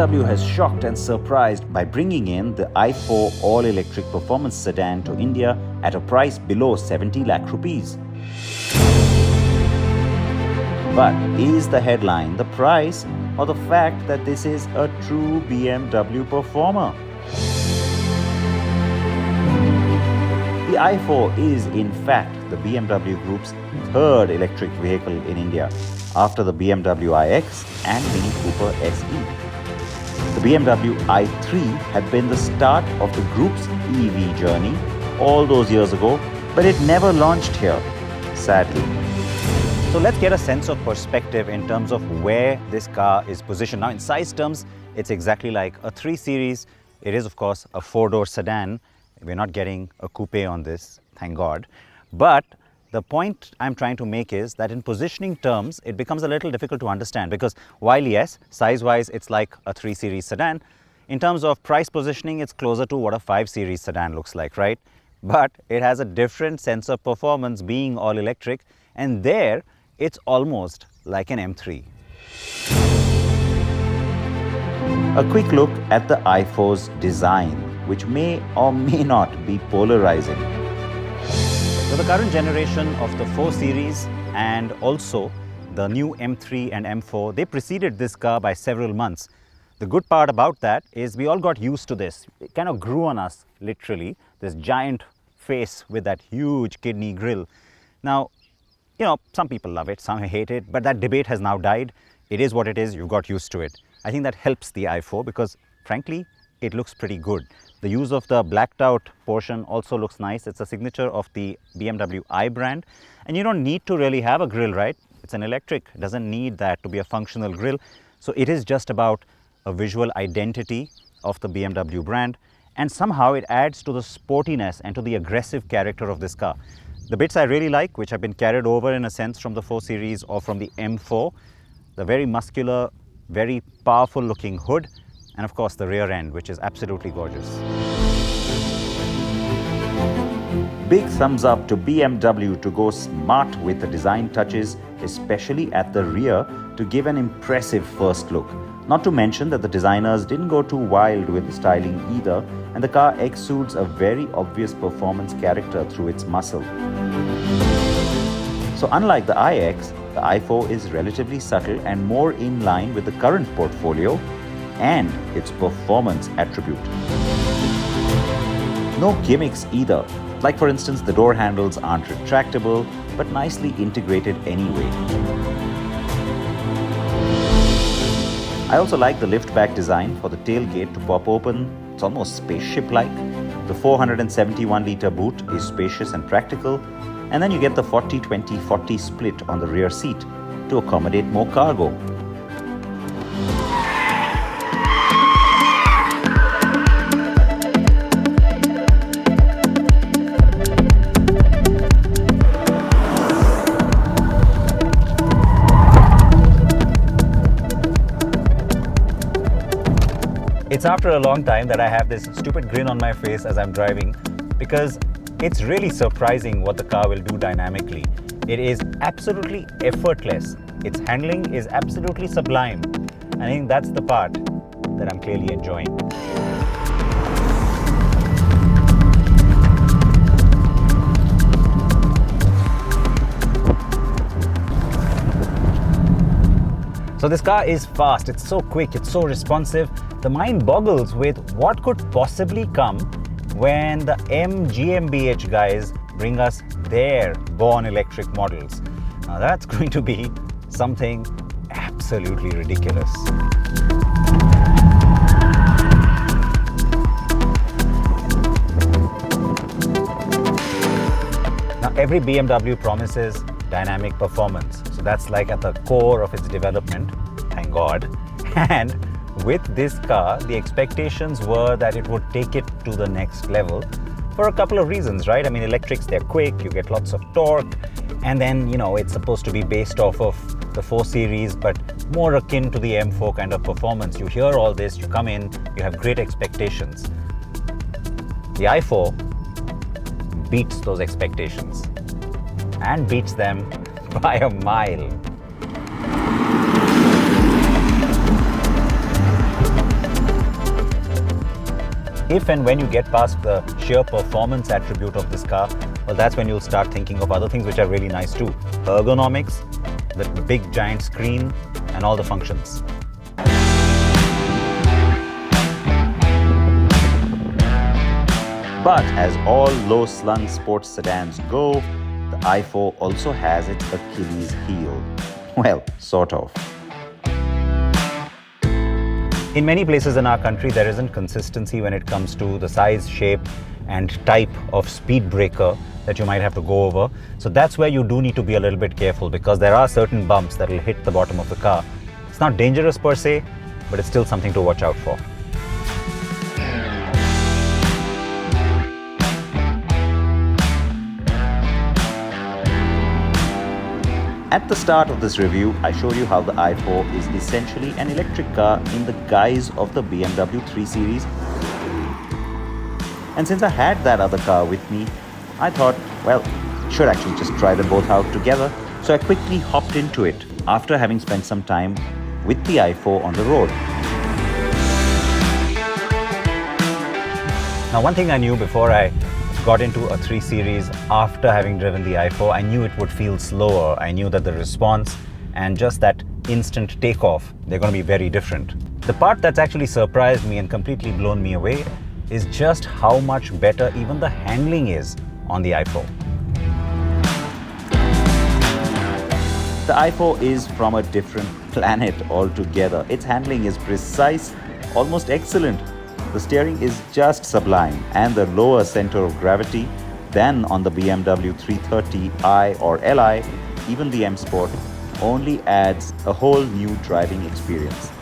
BMW has shocked and surprised by bringing in the i4 all-electric performance sedan to India at a price below 70 lakh rupees. But is the headline the price or the fact that this is a true BMW performer? The i4 is in fact the BMW Group's third electric vehicle in India, after the BMW iX and Mini Cooper SE. The BMW i3 had been the start of the group's EV journey all those years ago, but it never launched here, sadly. So let's get a sense of perspective in terms of where this car is positioned. Now in size terms, it's exactly like a 3 Series. It is of course a 4-door sedan. We're not getting a coupe on this, thank God. But the point I'm trying to make is that in positioning terms, it becomes a little difficult to understand, because while yes, size-wise, it's like a 3 Series sedan, in terms of price positioning, it's closer to what a 5 Series sedan looks like, right? But it has a different sense of performance being all electric, and there it's almost like an M3. A quick look at the i4's design, which may or may not be polarizing. So the current generation of the 4 Series and also the new M3 and M4, they preceded this car by several months. The good part about that is we all got used to this. It kind of grew on us, literally, this giant face with that huge kidney grille. Now, you know, some people love it, some hate it, but that debate has now died. It is what it is, you've got used to it. I think that helps the i4 because, frankly, it looks pretty good. The use of the blacked out portion also looks nice. It's a signature of the BMW i brand. And you don't need to really have a grille, right? It's an electric, it doesn't need that to be a functional grille. So it is just about a visual identity of the BMW brand. And somehow it adds to the sportiness and to the aggressive character of this car. The bits I really like, which have been carried over in a sense from the 4 Series or from the M4, the very muscular, very powerful looking hood, and of course the rear end, which is absolutely gorgeous. Big thumbs up to BMW to go smart with the design touches, especially at the rear, to give an impressive first look. Not to mention that the designers didn't go too wild with the styling either, and the car exudes a very obvious performance character through its muscle. So unlike the iX, the i4 is relatively subtle and more in line with the current portfolio and its performance attribute. No gimmicks either, like for instance the door handles aren't retractable but nicely integrated anyway. I also like the lift-back design for the tailgate to pop open. It's almost spaceship-like. The 471-litre boot is spacious and practical, and then you get the 40-20-40 split on the rear seat to accommodate more cargo. It's after a long time that I have this stupid grin on my face as I'm driving, because it's really surprising what the car will do dynamically. It is absolutely effortless. Its handling is absolutely sublime. I think that's the part that I'm clearly enjoying. So this car is fast, it's so quick, it's so responsive. The mind boggles with what could possibly come when the GmbH guys bring us their born electric models. Now that's going to be something absolutely ridiculous. Now every BMW promises dynamic performance. So that's like at the core of its development, thank God. And with this car, the expectations were that it would take it to the next level for a couple of reasons, right? I mean, electrics, they're quick, you get lots of torque, and then, you know, it's supposed to be based off of the 4 Series, but more akin to the M4 kind of performance. You hear all this, you come in, you have great expectations. The i4 beats those expectations and beats them by a mile. if and when you get past the sheer performance attribute of this car, well, that's when you'll start thinking of other things which are really nice too. Ergonomics, the big giant screen, and all the functions. But as all low-slung sports sedans go, the i4 also has its Achilles heel. Well, sort of. In many places in our country, there isn't consistency when it comes to the size, shape, and type of speed breaker that you might have to go over. So that's where you do need to be a little bit careful, because there are certain bumps that will hit the bottom of the car. It's not dangerous per se, but it's still something to watch out for. At the start of this review, I showed you how the i4 is essentially an electric car in the guise of the BMW 3 Series. And since I had that other car with me, I thought, well, should actually just try them both out together. So I quickly hopped into it after having spent some time with the i4 on the road. Now, one thing I knew before I got into a 3 Series after having driven the i4, I knew it would feel slower. I knew that the response and just that instant takeoff, they're going to be very different. The part that's actually surprised me and completely blown me away is just how much better even the handling is on the i4. The i4 is from a different planet altogether. Its handling is precise, almost excellent. The steering is just sublime, and the lower center of gravity than on the BMW 330i or Li, even the M Sport, only adds a whole new driving experience.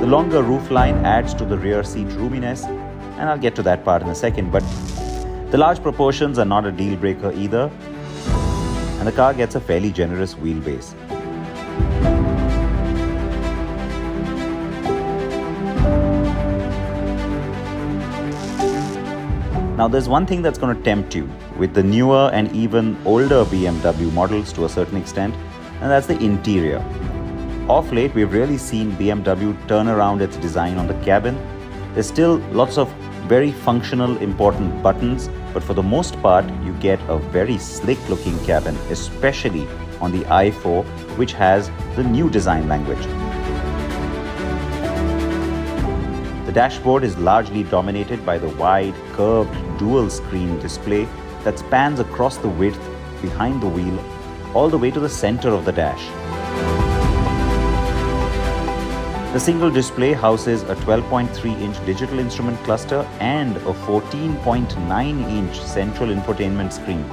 The longer roofline adds to the rear seat roominess, and I'll get to that part in a second, but the large proportions are not a deal breaker either, and the car gets a fairly generous wheelbase. Now, there's one thing that's going to tempt you with the newer and even older BMW models to a certain extent, and that's the interior. Of late, we've really seen BMW turn around its design on the cabin. There's still lots of very functional, important buttons, but for the most part, you get a very slick-looking cabin, especially on the i4, which has the new design language. The dashboard is largely dominated by the wide, curved, dual-screen display that spans across the width behind the wheel, all the way to the center of the dash. The single display houses a 12.3-inch digital instrument cluster and a 14.9-inch central infotainment screen.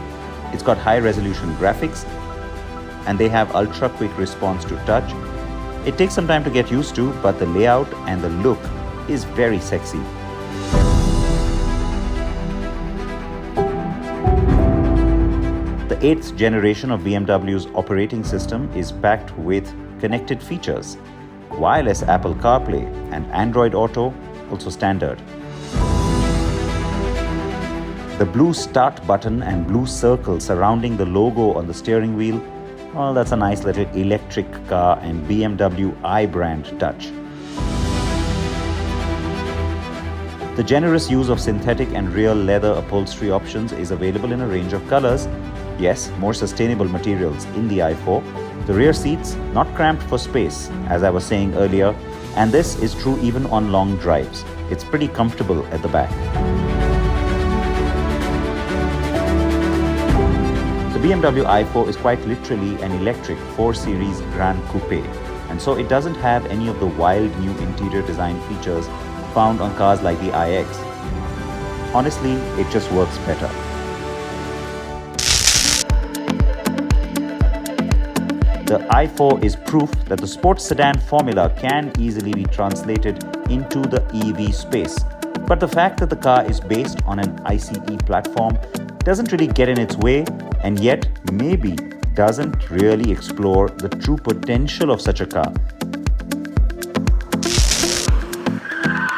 It's got high-resolution graphics, and they have ultra-quick response to touch. It takes some time to get used to, but the layout and the look is very sexy. The 8th generation of BMW's operating system is packed with connected features. Wireless Apple CarPlay and Android Auto, also standard. The blue start button and blue circle surrounding the logo on the steering wheel, well, that's a nice little electric car and BMW i-brand touch. The generous use of synthetic and real leather upholstery options is available in a range of colors. Yes, more sustainable materials in the i4. The rear seats, not cramped for space, as I was saying earlier, and this is true even on long drives. It's pretty comfortable at the back. The BMW i4 is quite literally an electric 4 Series Gran Coupe, and so it doesn't have any of the wild new interior design features found on cars like the iX. Honestly, it just works better. The i4 is proof that the sports sedan formula can easily be translated into the EV space. But the fact that the car is based on an ICE platform doesn't really get in its way, and yet maybe doesn't really explore the true potential of such a car.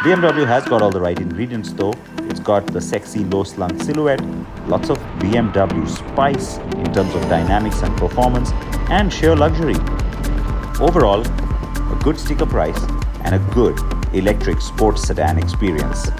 BMW has got all the right ingredients though. It's got the sexy low-slung silhouette, lots of BMW spice in terms of dynamics and performance, and sheer luxury. Overall, a good sticker price and a good electric sports sedan experience.